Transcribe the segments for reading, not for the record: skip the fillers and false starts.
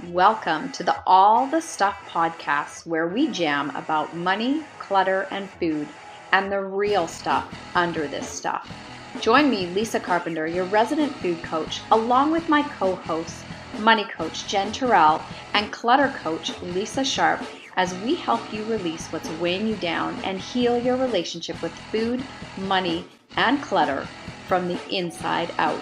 Welcome to the All the Stuff podcast, where we jam about money, clutter, and food, and the real stuff under this stuff. Join me, Lisa Carpenter, your resident food coach, along with my co-hosts, money coach Jen Turrell and clutter coach Lisa Sharp, as we help you release what's weighing you down and heal your relationship with food, money, and clutter from the inside out.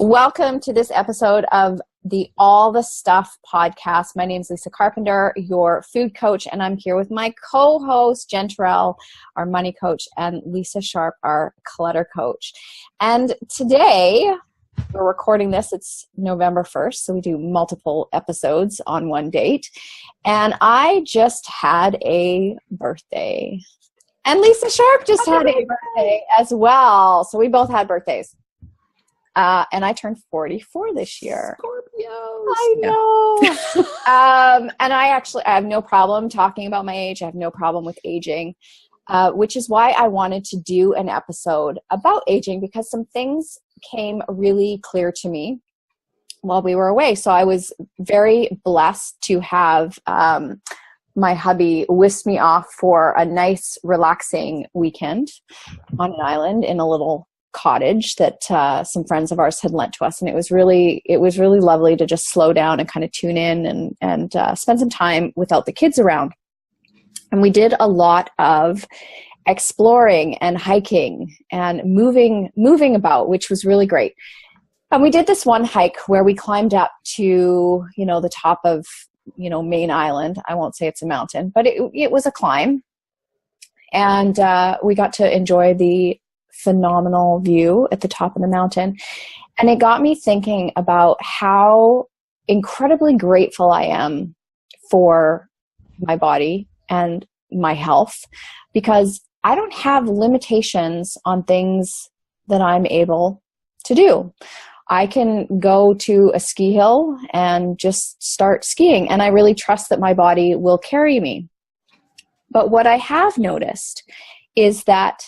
Welcome to this episode of the All the Stuff podcast. My name is Lisa Carpenter, your food coach, and I'm here with my co-host, Jen Turrell, our money coach, and Lisa Sharp, our clutter coach. And today, we're recording this, it's November 1st, so we do multiple episodes on one date. And I just had a birthday. And Lisa Sharp just had a birthday as well. So we both had birthdays. And I turned 44 this year. Scorpios. I know. And I have no problem talking about my age. I have no problem with aging, which is why I wanted to do an episode about aging, because some things came really clear to me while we were away. So I was very blessed to have my hubby whisk me off for a nice, relaxing weekend on an island in a little cottage that some friends of ours had lent to us, and it was really lovely to just slow down and kind of tune in and spend some time without the kids around. And we did a lot of exploring and hiking and moving about, which was really great. And we did this one hike where we climbed up to the top of main island. I won't say it's a mountain, but it was a climb, and we got to enjoy the phenomenal view at the top of the mountain. And it got me thinking about how incredibly grateful I am for my body and my health, because I don't have limitations on things that I'm able to do. I can go to a ski hill and just start skiing, and I really trust that my body will carry me. But what I have noticed is that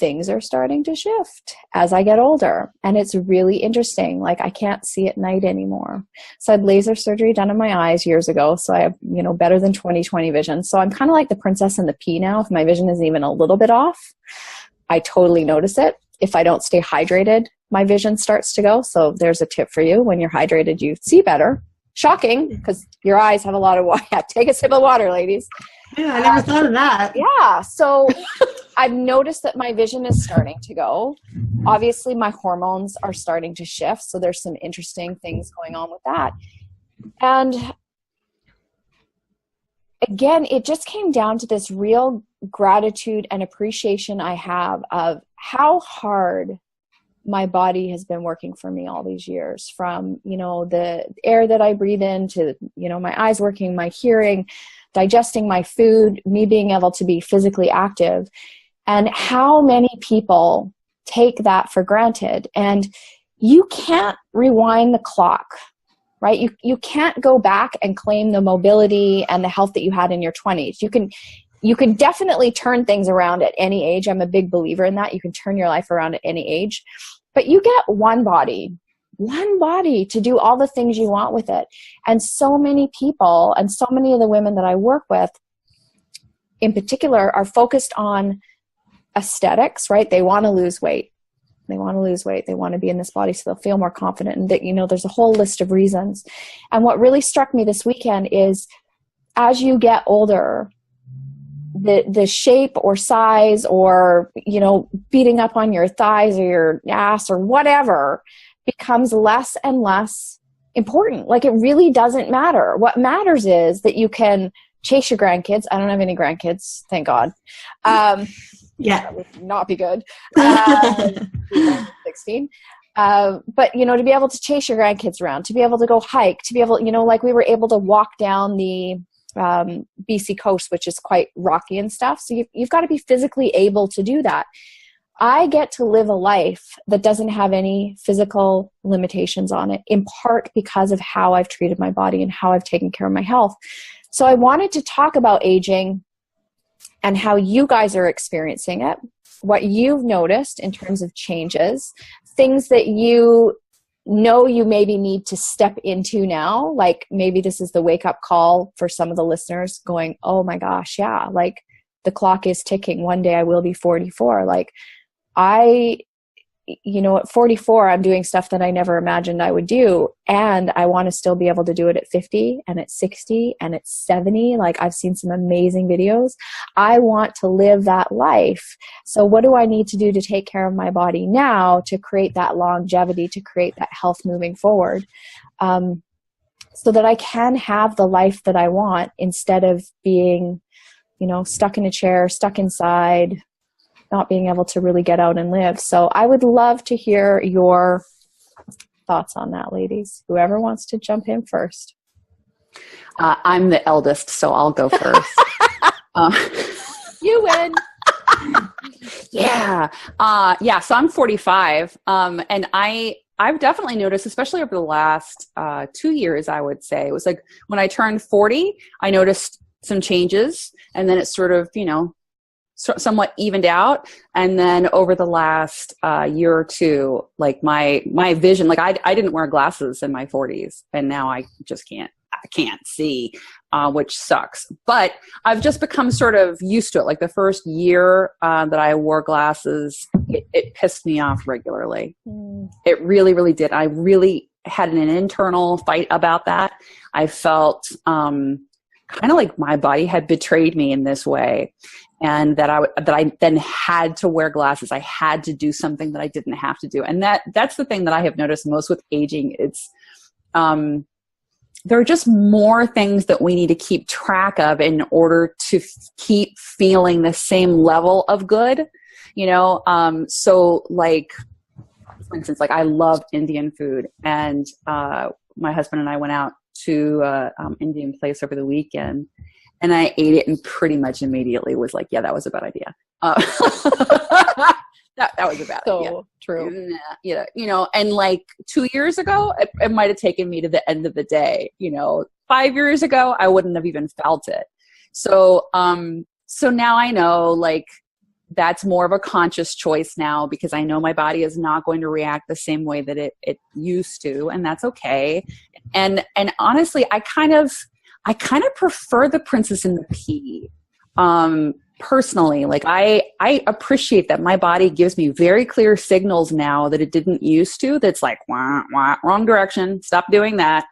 things are starting to shift as I get older. And it's really interesting. Like, I can't see at night anymore. So I had laser surgery done in my eyes years ago. So I have, better than 20/20 vision. So I'm kind of like the princess and the pea now. If my vision is even a little bit off, I totally notice it. If I don't stay hydrated, my vision starts to go. So there's a tip for you. When you're hydrated, you see better. Shocking, because your eyes have a lot of water. Yeah, take a sip of water, ladies. Yeah, I never thought of that. Yeah, so I've noticed that my vision is starting to go. Obviously, my hormones are starting to shift, so there's some interesting things going on with that. And again, it just came down to this real gratitude and appreciation I have of how hard my body has been working for me all these years, from, the air that I breathe in to, my eyes working, my hearing, digesting my food, me being able to be physically active, and how many people take that for granted. And you can't rewind the clock, right? You can't go back and claim the mobility and the health that you had in your 20s. You can definitely turn things around at any age. I'm a big believer in that. You can turn your life around at any age. But you get one body to do all the things you want with it. And so many people, and so many of the women that I work with in particular, are focused on aesthetics, right? They want to lose weight. They want to be in this body so they'll feel more confident. And that, there's a whole list of reasons. And what really struck me this weekend is, as you get older, the shape or size or, beating up on your thighs or your ass or whatever becomes less and less important. Like, it really doesn't matter. What matters is that you can chase your grandkids. I don't have any grandkids, thank God. Yeah. That would not be good. 16. But, to be able to chase your grandkids around, to be able to go hike, to be able, like we were able to walk down the BC coast, which is quite rocky and stuff. So you've got to be physically able to do that. I get to live a life that doesn't have any physical limitations on it, in part because of how I've treated my body and how I've taken care of my health. So I wanted to talk about aging and how you guys are experiencing it, what you've noticed in terms of changes, things that you know you maybe need to step into now? Like maybe this is the wake up call for some of the listeners going, oh my gosh, yeah, like the clock is ticking. One day I will be 44. Like at 44, I'm doing stuff that I never imagined I would do. And I want to still be able to do it at 50 and at 60 and at 70. Like I've seen some amazing videos. I want to live that life. So what do I need to do to take care of my body now to create that longevity, to create that health moving forward? So that I can have the life that I want instead of being, stuck in a chair, stuck inside, not being able to really get out and live. So I would love to hear your thoughts on that, ladies. Whoever wants to jump in first. I'm the eldest, so I'll go first. You win. Yeah. So I'm 45. And I've definitely noticed, especially over the last 2 years, I would say, it was like when I turned 40, I noticed some changes, and then it sort of, somewhat evened out. And then over the last year or two, like my vision, like I didn't wear glasses in my 40s, and now I just can't see, which sucks. But I've just become sort of used to it. Like the first year that I wore glasses, it pissed me off regularly. It really, really did. I really had an internal fight about that. I felt kind of like my body had betrayed me in this way. And that I then had to wear glasses. I had to do something that I didn't have to do. And that's the thing that I have noticed most with aging. It's, there are just more things that we need to keep track of in order to keep feeling the same level of good, so like, for instance, like I love Indian food, and, my husband and I went out to, Indian place over the weekend. And I ate it and pretty much immediately was like, yeah, that was a bad idea. That was a bad idea. So true. Yeah, and like 2 years ago, it might have taken me to the end of the day. 5 years ago, I wouldn't have even felt it. So now I know, like, that's more of a conscious choice now, because I know my body is not going to react the same way that it used to, and that's okay. And honestly, I kind of prefer the Princess and the Pea. Personally, like I appreciate that my body gives me very clear signals now that it didn't used to. That's like, wah, wah, wrong direction. Stop doing that.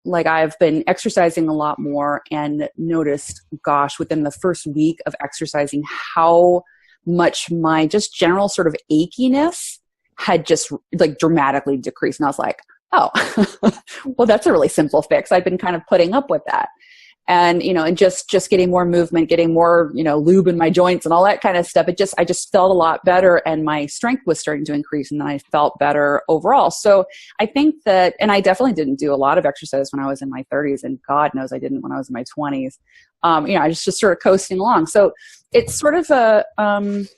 Like I've been exercising a lot more and noticed, gosh, within the first week of exercising, how much my just general sort of achiness had just like dramatically decreased. And I was like, oh, well, that's a really simple fix. I've been kind of putting up with that. And, and just getting more movement, getting more, lube in my joints and all that kind of stuff. I just felt a lot better, and my strength was starting to increase, and then I felt better overall. So I think that, and I definitely didn't do a lot of exercise when I was in my 30s, and God knows I didn't when I was in my 20s. I was just sort of coasting along. So it's sort of kind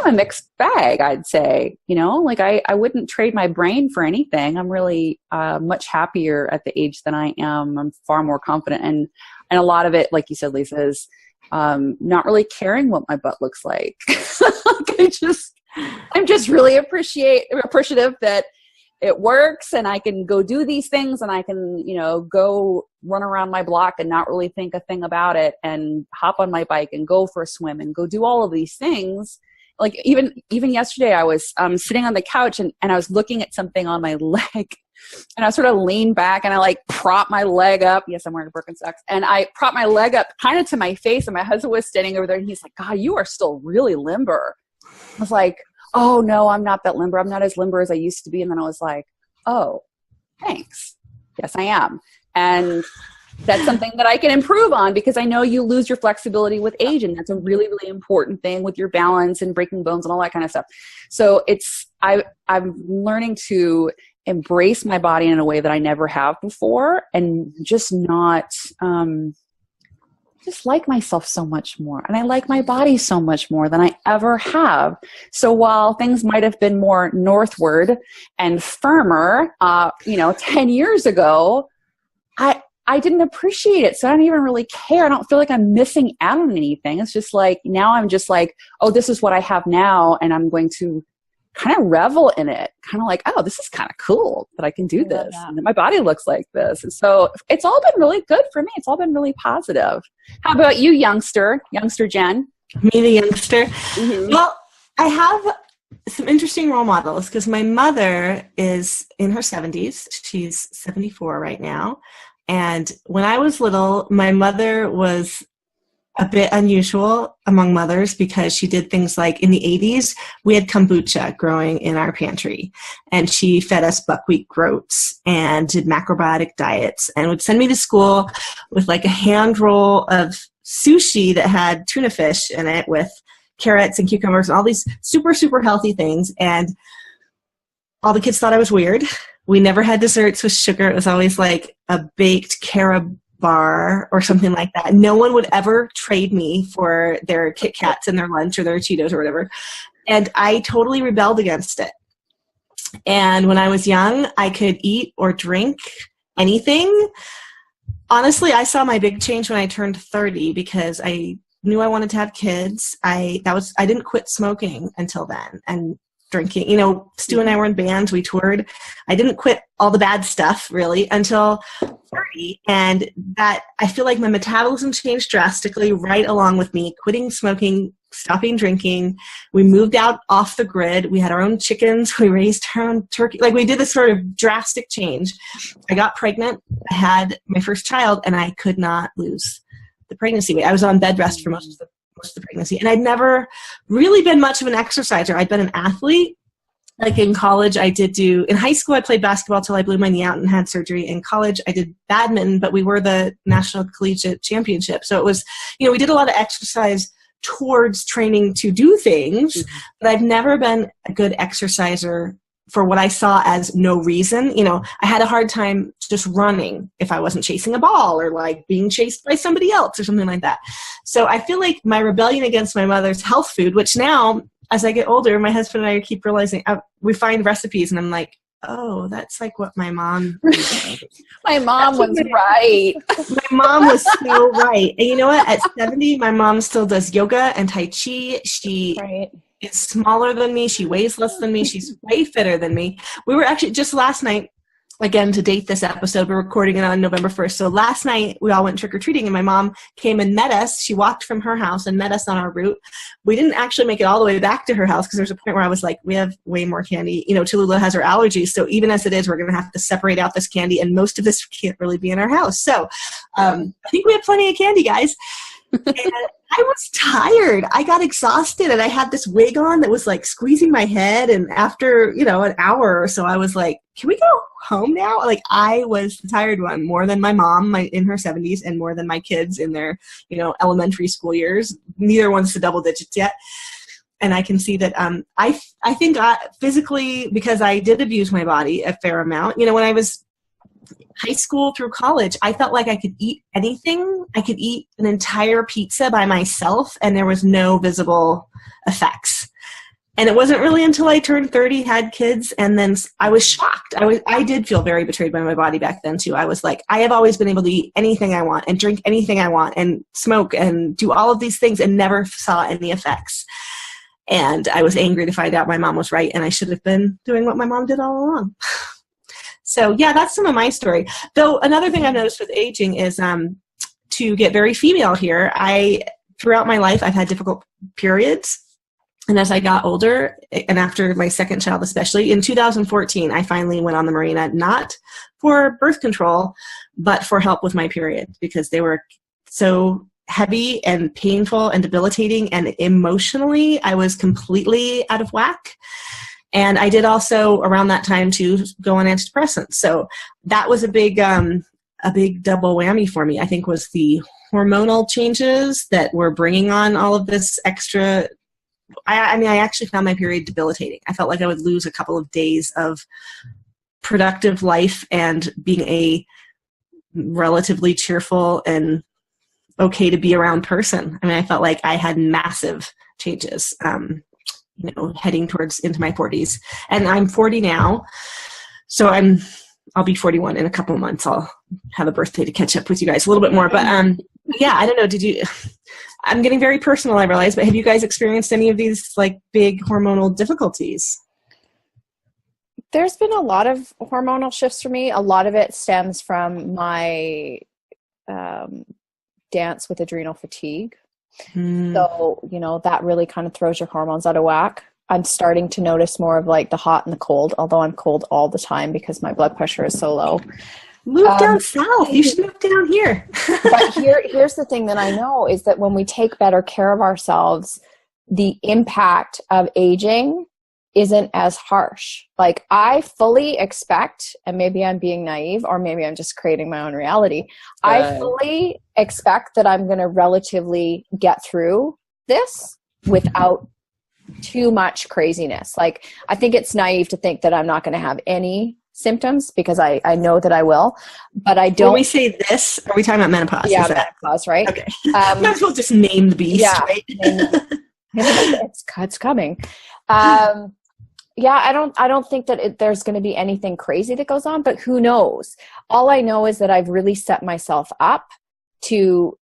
of a mixed bag, I'd say. Like I wouldn't trade my brain for anything. I'm really much happier at the age that I am. I'm far more confident, and a lot of it, like you said, Lisa, is not really caring what my butt looks like. I'm just really appreciative that it works, and I can go do these things, and I can go run around my block and not really think a thing about it, and hop on my bike and go for a swim and go do all of these things. Like even yesterday, I was sitting on the couch and I was looking at something on my leg, and I sort of leaned back and I like propped my leg up. Yes, I'm wearing Birkenstocks, and I propped my leg up kind of to my face, and my husband was standing over there, and he's like, "God, you are still really limber." I was like, "Oh no, I'm not that limber. I'm not as limber as I used to be." And then I was like, "Oh, thanks. Yes, I am." And that's something that I can improve on, because I know you lose your flexibility with age, and that's a really, really important thing with your balance and breaking bones and all that kind of stuff. So I'm learning to embrace my body in a way that I never have before, and just not, just like myself so much more. And I like my body so much more than I ever have. So while things might have been more northward and firmer, 10 years ago, I didn't appreciate it. So I don't even really care. I don't feel like I'm missing out on anything. It's just like, now I'm just like, oh, this is what I have now, and I'm going to kind of revel in it, kind of like, oh, this is kind of cool that I can do this and that my body looks like this. And so it's all been really good for me. It's all been really positive. How about you, youngster Jen? Me, the youngster. Mm-hmm. Well, I have some interesting role models because my mother is in her 70s. She's 74 right now. And when I was little, my mother was a bit unusual among mothers because she did things like in the 80s, we had kombucha growing in our pantry, and she fed us buckwheat groats and did macrobiotic diets and would send me to school with like a hand roll of sushi that had tuna fish in it with carrots and cucumbers and all these super, super healthy things. And all the kids thought I was weird. We never had desserts with sugar. It was always like a baked carob bar or something like that. No one would ever trade me for their Kit Kats and their lunch or their Cheetos or whatever. And I totally rebelled against it. And when I was young, I could eat or drink anything. Honestly, I saw my big change when I turned 30 because I knew I wanted to have kids. I didn't quit smoking until then, and drinking. You know, Stu and I were in bands, we toured. I didn't quit all the bad stuff really until 30, and that I feel like my metabolism changed drastically right along with me quitting smoking, stopping drinking. We moved out off the grid. We had our own chickens. We raised our own turkey. Like, we did this sort of drastic change. I got pregnant. I had my first child, and I could not lose the pregnancy weight. I was on bed rest for most of the pregnancy. And I'd never really been much of an exerciser. I'd been an athlete. Like in college, in high school, I played basketball till I blew my knee out and had surgery. In college, I did badminton, but we were the national collegiate championship. So it was, we did a lot of exercise towards training to do things, but I've never been a good exerciser for what I saw as no reason. I had a hard time just running if I wasn't chasing a ball or like being chased by somebody else or something like that. So I feel like my rebellion against my mother's health food, which now as I get older, my husband and I keep realizing we find recipes and I'm like, oh, that's like what my mom did. My mom was right. My mom was so right. And you know what? At 70, my mom still does yoga and Tai Chi. She is smaller than me. She weighs less than me. She's way fitter than me. We were actually just last night, again, to date this episode, we're recording it on November 1st. So last night we all went trick-or-treating and my mom came and met us. She walked from her house and met us on our route. We didn't actually make it all the way back to her house because there's a point where I was like, we have way more candy. Tallulah has her allergies. So even as it is, we're going to have to separate out this candy and most of this can't really be in our house. So I think we have plenty of candy, guys. And I was tired. I got exhausted and I had this wig on that was like squeezing my head. And after, an hour or so, I was like, can we go home now? Like, I was the tired one more than my mom in her 70s and more than my kids in their, elementary school years. Neither one's to double digits yet. And I can see that I think physically, because I did abuse my body a fair amount, when I was high school through college, I felt like I could eat anything. I could eat an entire pizza by myself and there was no visible effects. And it wasn't really until I turned 30, had kids, and then I was shocked. I did feel very betrayed by my body back then too. I was like, I have always been able to eat anything I want and drink anything I want and smoke and do all of these things and never saw any effects. And I was angry to find out my mom was right and I should have been doing what my mom did all along. So yeah, that's some of my story. Though another thing I've noticed with aging is to get very female here, throughout my life, I've had difficult periods. And as I got older, and after my second child especially, in 2014, I finally went on the Mirena, not for birth control, but for help with my period because they were so heavy and painful and debilitating, and emotionally, I was completely out of whack. And I did also, around that time, too, go on antidepressants. So that was a big double whammy for me, I think, was the hormonal changes that were bringing on all of this extra. I actually found my period debilitating. I felt like I would lose a couple of days of productive life and being a relatively cheerful and okay to be around person. I felt like I had massive changes. Heading into my 40s, and I'm 40 now. So I'll be 41 in a couple of months. I'll have a birthday to catch up with you guys a little bit more, but yeah, I don't know. I'm getting very personal, I realize, but have you guys experienced any of these like big hormonal difficulties? There's been a lot of hormonal shifts for me. A lot of it stems from my dance with adrenal fatigue. So, you know, that really kind of throws your hormones out of whack. I'm starting to notice more of like the hot and the cold, although I'm cold all the time because my blood pressure is so low. Move down south. You should move down here. But here's the thing that I know is that when we take better care of ourselves, the impact of aging isn't as harsh. Like I fully expect, and maybe I'm being naive or maybe I'm just creating my own reality. I fully expect that I'm going to relatively get through this without too much craziness. Like I think it's naive to think that I'm not going to have any symptoms because I know that I will, but I don't. When we say this, are we talking about menopause? Yeah, menopause, right? Okay. Might as well just name the beast, right? It's coming. Yeah, I don't think that there's going to be anything crazy that goes on, but who knows? All I know is that I've really set myself up to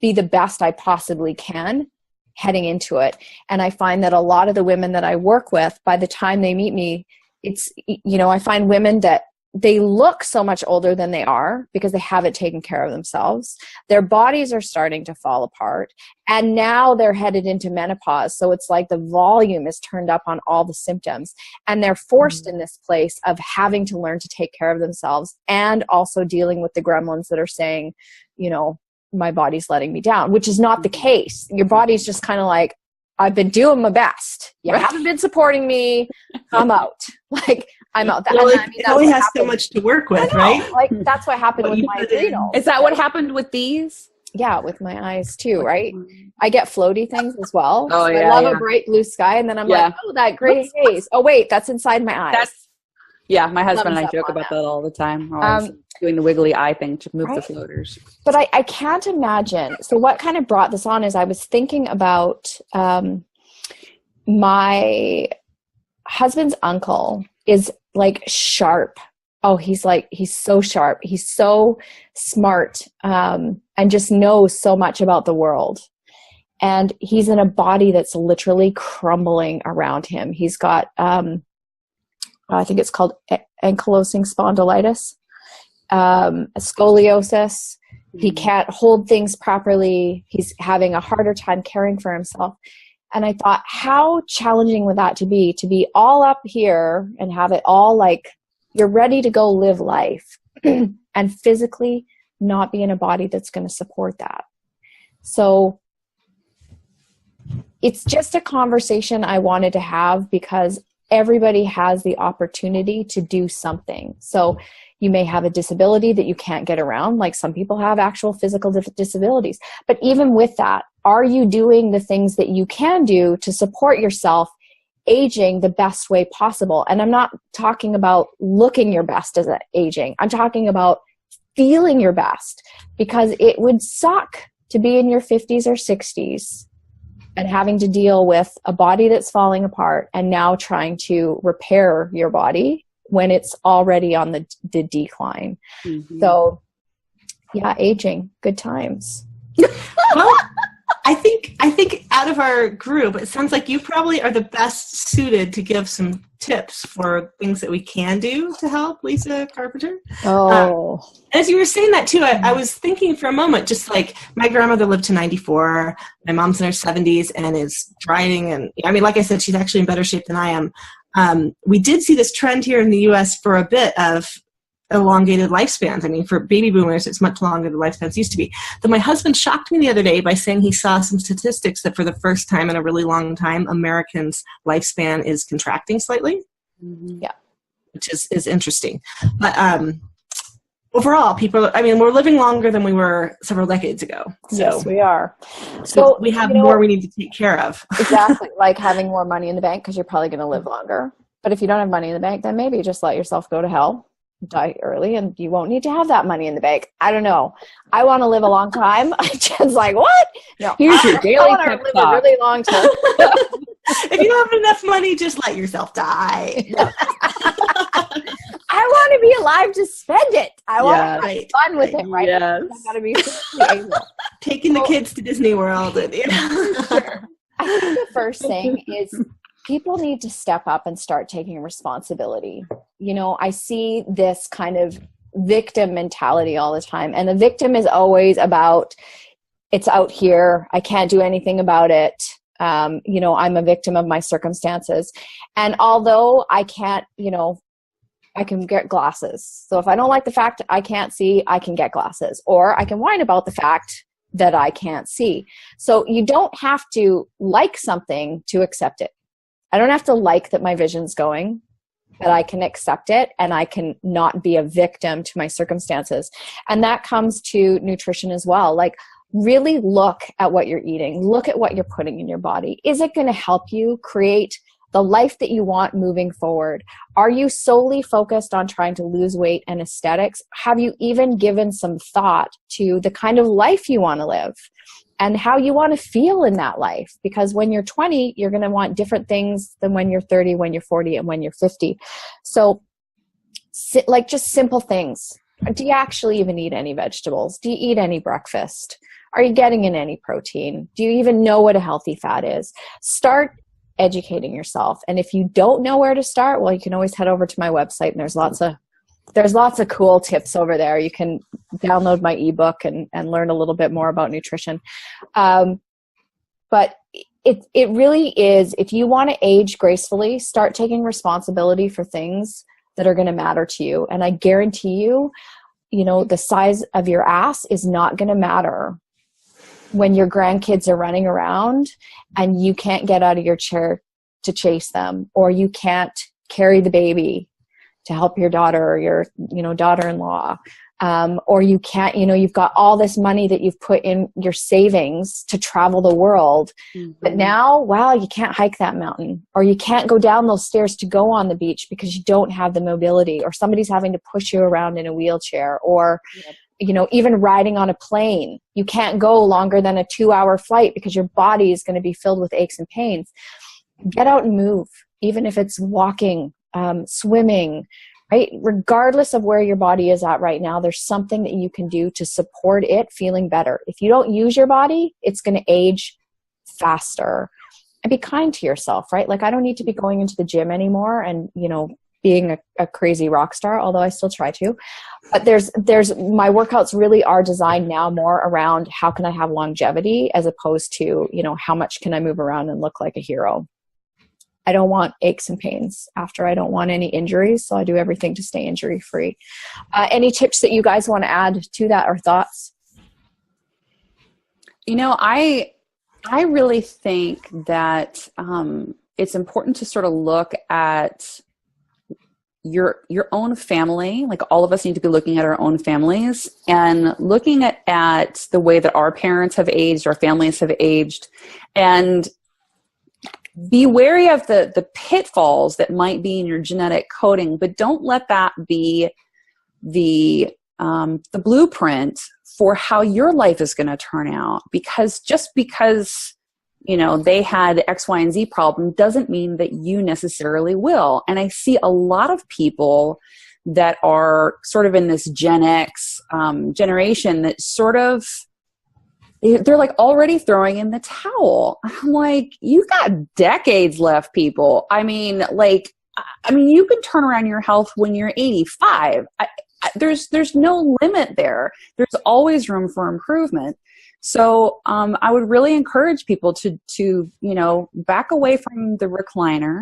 be the best I possibly can heading into it. And I find that a lot of the women that I work with, by the time they meet me, it's, you know, I find women that they look so much older than they are because they haven't taken care of themselves. Their bodies are starting to fall apart. And now they're headed into menopause. So it's like the volume is turned up on all the symptoms. And they're forced in this place of having to learn to take care of themselves and also dealing with the gremlins that are saying, you know, my body's letting me down, which is not the case. Your body's just kind of like, I've been doing my best. You haven't been supporting me. I'm out. Like, I'm out. Well, it only has so much to work with, right? Like, that's what happened with my adrenals. Is that what happened with these? Yeah, with my eyes too, right? I get floaty things as well. Oh, yeah, I love a bright blue sky, and then I'm like, oh, that gray haze. Oh, wait, that's inside my eyes. My husband and I joke about that all the time. Doing the wiggly eye thing to move the floaters. But I can't imagine. So what kind of brought this on is I was thinking about my husband's uncle is like sharp. Oh, he's so sharp. He's so smart and just knows so much about the world. And he's in a body that's literally crumbling around him. He's got, I think it's called ankylosing spondylitis, scoliosis. He can't hold things properly. He's having a harder time caring for himself. And I thought, how challenging would that to be all up here and have it all like you're ready to go live life and physically not be in a body that's going to support that. So it's just a conversation I wanted to have because everybody has the opportunity to do something. So you may have a disability that you can't get around, like some people have actual physical disabilities. But even with that, are you doing the things that you can do to support yourself aging the best way possible? And I'm not talking about looking your best as aging. I'm talking about feeling your best, because it would suck to be in your 50s or 60s and having to deal with a body that's falling apart and now trying to repair your body when it's already on the decline. So yeah, aging, good times. Well, I think out of our group, it sounds like you probably are the best suited to give some tips for things that we can do to help, Lisa Carpenter. As you were saying that too, I was thinking for a moment, just like my grandmother lived to 94, my mom's in her 70s and is driving. And I mean, like I said, she's actually in better shape than I am. We did see this trend here in the U.S. for a bit of elongated lifespans. I mean, for baby boomers, it's much longer than lifespans used to be. Though my husband shocked me the other day by saying he saw some statistics that for the first time in a really long time, Americans' lifespan is contracting slightly. Yeah. Which is interesting. But overall, we're living longer than we were several decades ago. So, yes, we are. So we have more we need to take care of. Exactly. Like having more money in the bank, because you're probably going to live longer. But if you don't have money in the bank, then maybe just let yourself go to hell, die early, and you won't need to have that money in the bank. I don't know. I want to live a long time. Jen's like, what? No, here's your daily I want to live a really long time. If you don't have enough money, just let yourself die. I want to be alive to spend it. I want to have fun with it, right? Yes. I got to be able. Taking the kids to Disney World. And, Sure. I think the first thing is people need to step up and start taking responsibility. I see this kind of victim mentality all the time. And the victim is always about, it's out here, I can't do anything about it. I'm a victim of my circumstances. And although I can't, I can get glasses. So if I don't like the fact I can't see, I can get glasses. Or I can whine about the fact that I can't see. So you don't have to like something to accept it. I don't have to like that my vision's going, but I can accept it and I can not be a victim to my circumstances. And that comes to nutrition as well. Like, really look at what you're eating. Look at what you're putting in your body. Is it going to help you create the life that you want moving forward? Are you solely focused on trying to lose weight and aesthetics? Have you even given some thought to the kind of life you want to live and how you want to feel in that life? Because when you're 20, you're going to want different things than when you're 30, when you're 40, and when you're 50. So like just simple things. Do you actually even eat any vegetables? Do you eat any breakfast? Are you getting in any protein? Do you even know what a healthy fat is? Start educating yourself. And if you don't know where to start, well, you can always head over to my website, and there's lots of cool tips over there. You can download my ebook and learn a little bit more about nutrition. But it really is, if you want to age gracefully, start taking responsibility for things that are going to matter to you. And I guarantee you, the size of your ass is not going to matter when your grandkids are running around and you can't get out of your chair to chase them, or you can't carry the baby to help your daughter or your, daughter-in-law. Or you can't, you've got all this money that you've put in your savings to travel the world. Mm-hmm. But now, wow, you can't hike that mountain, or you can't go down those stairs to go on the beach because you don't have the mobility, or somebody's having to push you around in a wheelchair, or, even riding on a plane. You can't go longer than a 2-hour flight because your body is going to be filled with aches and pains. Get out and move, even if it's walking, swimming, right? Regardless of where your body is at right now, there's something that you can do to support it feeling better. If you don't use your body, it's going to age faster. And be kind to yourself, right? Like, I don't need to be going into the gym anymore and, being a crazy rock star, although I still try to. But there's my workouts really are designed now more around how can I have longevity, as opposed to, how much can I move around and look like a hero. I don't want aches and pains after. I don't want any injuries, so I do everything to stay injury free. Any tips that you guys want to add to that, or thoughts? I really think that it's important to sort of look at your own family. Like, all of us need to be looking at our own families and looking at the way that our parents have aged, our families have aged, and be wary of the pitfalls that might be in your genetic coding, but don't let that be the blueprint for how your life is going to turn out. Because just because they had X, Y, and Z problem doesn't mean that you necessarily will. And I see a lot of people that are sort of in this Gen X generation that sort of, they're like already throwing in the towel. I'm like, you got decades left, people. I mean, you can turn around your health when you're 85. There's no limit there. There's always room for improvement. So I would really encourage people to back away from the recliner.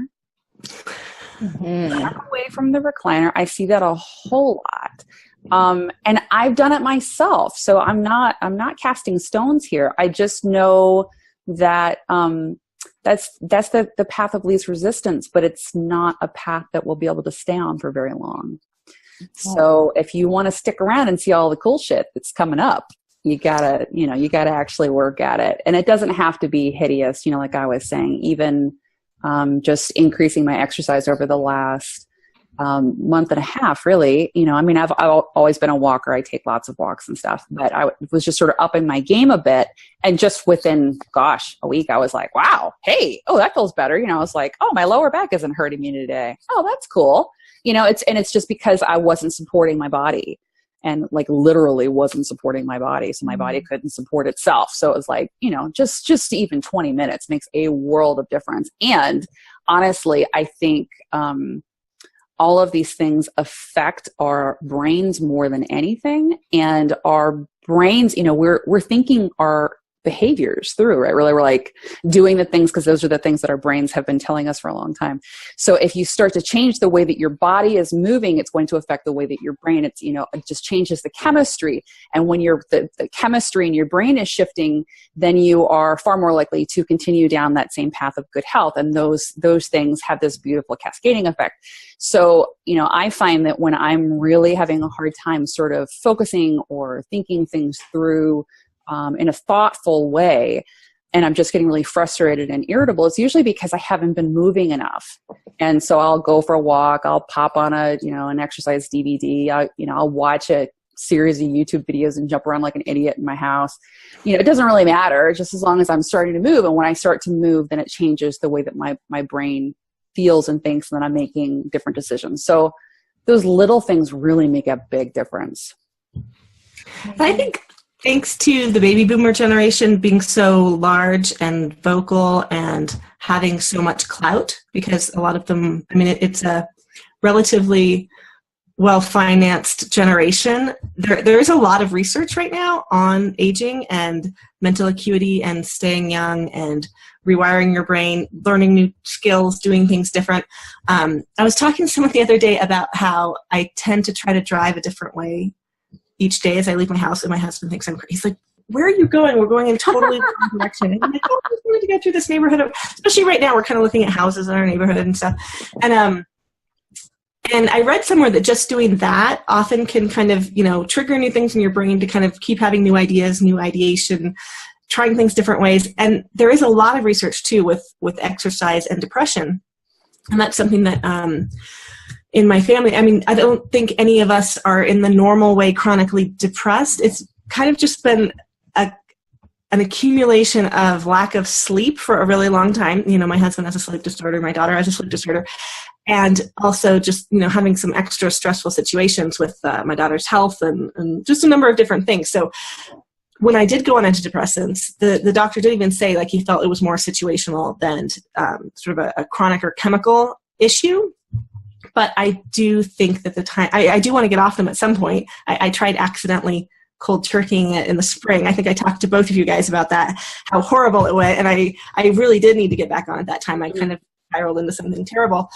Mm-hmm. Back away from the recliner. I see that a whole lot. And I've done it myself. So I'm not casting stones here. I just know that that's the path of least resistance, but it's not a path that we'll be able to stay on for very long. So if you want to stick around and see all the cool shit that's coming up, you gotta actually work at it. And it doesn't have to be hideous, like I was saying, even just increasing my exercise over the last month and a half, really. I've always been a walker. I take lots of walks and stuff, but I was just sort of upping my game a bit. And just within, a week, I was like, wow, hey, oh, that feels better. I was like, oh, my lower back isn't hurting me today. Oh, that's cool. It's just because I wasn't supporting my body. and like literally wasn't supporting my body. So my body couldn't support itself. So it was like, you know, just even 20 minutes makes a world of difference. And honestly, I think, all of these things affect our brains more than anything. And our brains, you know, we're thinking our behaviors through, right? Really, we're like doing the things because those are the things that our brains have been telling us for a long time. So if you start to change the way that your body is moving, it's going to affect the way that your brain, it's, you know, it just changes the chemistry. And when the chemistry in your brain is shifting, then you are far more likely to continue down that same path of good health. And those things have this beautiful cascading effect. So, you know, I find that when I'm really having a hard time sort of focusing or thinking things through in a thoughtful way, and I'm just getting really frustrated and irritable, it's usually because I haven't been moving enough. And so I'll go for a walk, I'll pop on an exercise DVD, I'll watch a series of YouTube videos and jump around like an idiot in my house. You know, it doesn't really matter, just as long as I'm starting to move. And when I start to move, then it changes the way that my brain feels and thinks, and then I'm making different decisions. So those little things really make a big difference. I think thanks to the baby boomer generation being so large and vocal and having so much clout, because a lot of them, I mean, it's a relatively well-financed generation. There is a lot of research right now on aging and mental acuity and staying young and rewiring your brain, learning new skills, doing things different. I was talking to someone the other day about how I tend to try to drive a different way each day as I leave my house, and my husband thinks I'm crazy. He's like, where are you going? We're going in totally the wrong direction. And I'm like, oh, I'm just going to go through this neighborhood. Especially right now, we're kind of looking at houses in our neighborhood and stuff. And I read somewhere that just doing that often can kind of, you know, trigger new things in your brain to kind of keep having new ideas, new ideation, trying things different ways. And there is a lot of research too with exercise and depression. And that's something that, in my family, I mean, I don't think any of us are in the normal way chronically depressed. It's kind of just been an accumulation of lack of sleep for a really long time. You know, my husband has a sleep disorder, my daughter has a sleep disorder, and also just, you know, having some extra stressful situations with my daughter's health and just a number of different things. So when I did go on antidepressants, the doctor did even say, like, he felt it was more situational than sort of a chronic or chemical issue. But I do think that I do want to get off them at some point. I tried accidentally cold turkeying it in the spring. I think I talked to both of you guys about that, how horrible it went. And I really did need to get back on at that time. I kind of spiraled into something terrible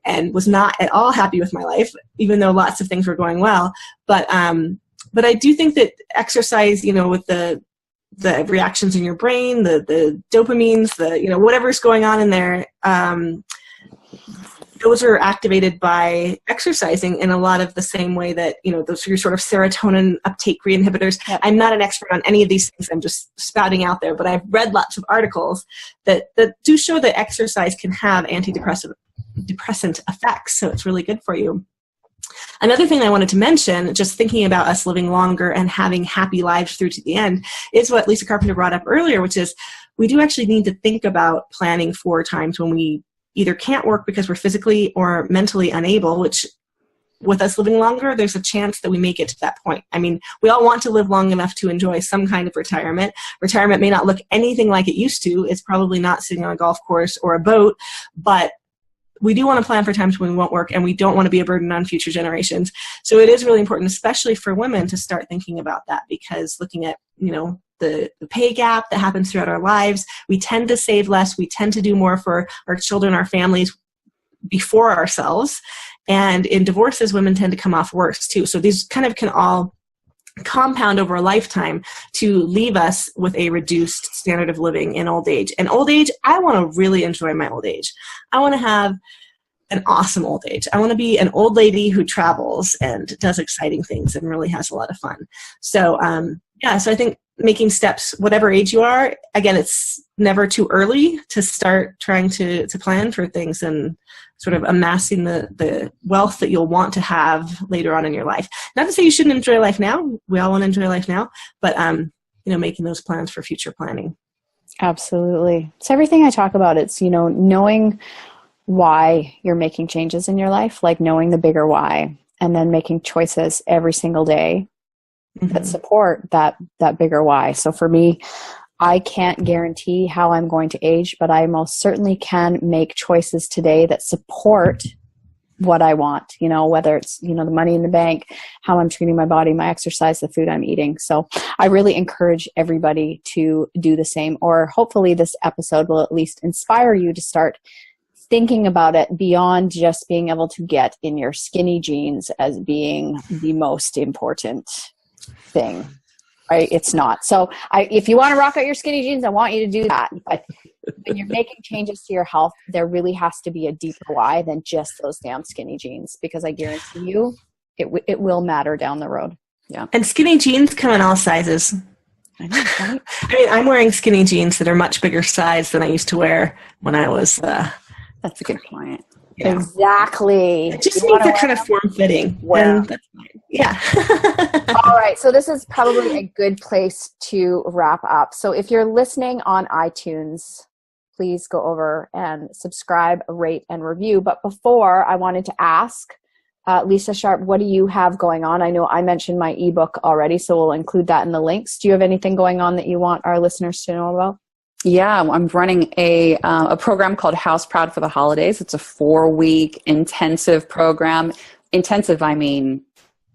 and was not at all happy with my life, even though lots of things were going well. But I do think that exercise, you know, with the reactions in your brain, the dopamines, you know, whatever's going on in there, those are activated by exercising in a lot of the same way that, you know, those are your sort of serotonin uptake inhibitors. Yep. I'm not an expert on any of these things. I'm just spouting out there, but I've read lots of articles that do show that exercise can have antidepressant effects. So it's really good for you. Another thing I wanted to mention, just thinking about us living longer and having happy lives through to the end, is what Lisa Carpenter brought up earlier, which is we do actually need to think about planning for times when we either can't work because we're physically or mentally unable, which with us living longer, there's a chance that we may get to that point. I mean, we all want to live long enough to enjoy some kind of retirement. Retirement may not look anything like it used to. It's probably not sitting on a golf course or a boat, but we do want to plan for times when we won't work, and we don't want to be a burden on future generations. So it is really important, especially for women, to start thinking about that, because looking at, you know, the pay gap that happens throughout our lives, we tend to save less, we tend to do more for our children, our families before ourselves. And in divorces, women tend to come off worse too. So these kind of can all compound over a lifetime to leave us with a reduced standard of living in old age. And old age, I want to really enjoy my old age. I want to have an awesome old age. I want to be an old lady who travels and does exciting things and really has a lot of fun. So, so I think making steps, whatever age you are, again, it's never too early to start trying to plan for things and sort of amassing the wealth that you'll want to have later on in your life. Not to say you shouldn't enjoy life now. We all want to enjoy life now, but, making those plans for future planning. Absolutely. So everything I talk about, it's, knowing why you're making changes in your life, like knowing the bigger why, and then making choices every single day that support that bigger why. So for me, I can't guarantee how I'm going to age, but I most certainly can make choices today that support what I want, whether it's, the money in the bank, how I'm treating my body, my exercise, the food I'm eating. So I really encourage everybody to do the same, or hopefully this episode will at least inspire you to start thinking about it beyond just being able to get in your skinny jeans as being the most important thing. Right? It's not. So if you want to rock out your skinny jeans, I want you to do that. But when you're making changes to your health, there really has to be a deeper why than just those damn skinny jeans, because I guarantee you it will matter down the road. Yeah. And skinny jeans come in all sizes. I know, right? I mean, I'm wearing skinny jeans that are much bigger size than I used to wear when I was... That's a good point. Yeah. Exactly. It just means they're kind of form-fitting. Wow. That's fine. Yeah. All right. So this is probably a good place to wrap up. So if you're listening on iTunes, please go over and subscribe, rate, and review. But before, I wanted to ask, Lisa Sharp, what do you have going on? I know I mentioned my ebook already, so we'll include that in the links. Do you have anything going on that you want our listeners to know about? Yeah, I'm running a program called House Proud for the Holidays. It's a 4-week intensive program. Intensive, I mean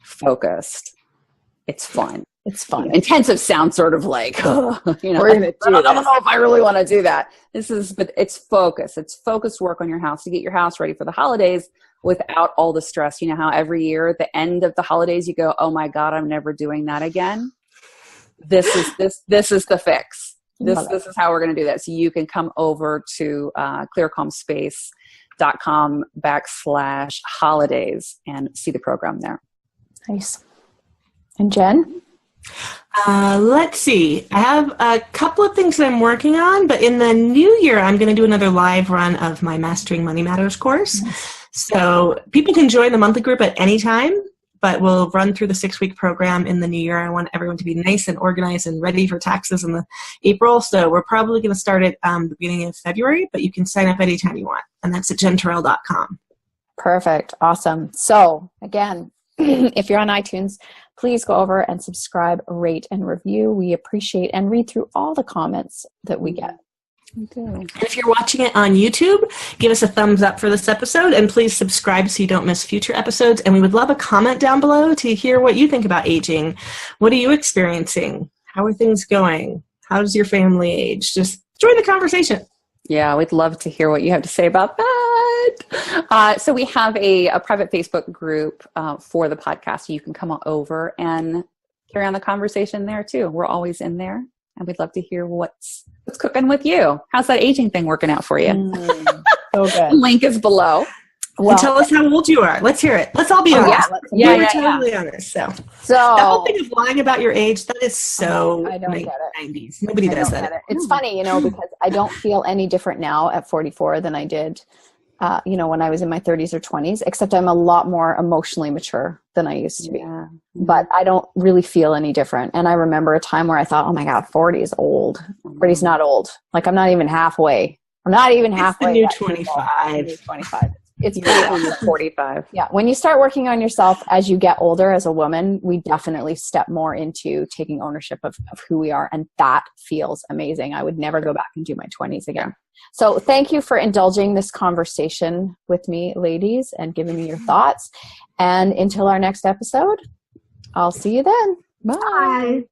focused. It's fun. It's fun. Intensive sounds sort of like, we're going to do I don't know if I really want to do that. But it's focus. It's focused work on your house to get your house ready for the holidays without all the stress. You know how every year at the end of the holidays you go, oh my God, I'm never doing that again. This is the fix. This is how we're going to do that. So you can come over to clearcalmspace.com/holidays and see the program there. Nice. And Jen? Let's see. I have a couple of things that I'm working on, but in the new year, I'm going to do another live run of my Mastering Money Matters course. So people can join the monthly group at any time, but we'll run through the 6-week program in the new year. I want everyone to be nice and organized and ready for taxes in April. So we're probably going to start at the beginning of February, but you can sign up anytime you want. And that's at jenturrell.com. Perfect. Awesome. So again, if you're on iTunes, please go over and subscribe, rate, and review. We appreciate and read through all the comments that we get. And if you're watching it on YouTube, give us a thumbs up for this episode, and please subscribe so you don't miss future episodes. And we would love a comment down below to hear what you think about aging. What are you experiencing? How are things going? How does your family age? Just join the conversation. Yeah, we'd love to hear what you have to say about that. So we have a private Facebook group for the podcast. You can come on over and carry on the conversation there too. We're always in there. And we'd love to hear what's cooking with you. How's that aging thing working out for you? So good. Link is below. Well, and tell us how old you are. Let's hear it. Let's all be honest. We're totally honest. So the whole thing of lying about your age, that is so I don't get it. 90s. Nobody does that. It's funny, because I don't feel any different now at 44 than I did when I was in my 30s or 20s, except I'm a lot more emotionally mature than I used to be. Yeah. But I don't really feel any different. And I remember a time where I thought, oh my God, 40 is old. 40 is not old. Like I'm not even halfway. I'm not even halfway. It's the new 25. 25. It's pretty 45. Yeah. When you start working on yourself as you get older as a woman, we definitely step more into taking ownership of who we are. And that feels amazing. I would never go back and do my 20s again. So thank you for indulging this conversation with me, ladies, and giving me your thoughts. And until our next episode, I'll see you then. Bye.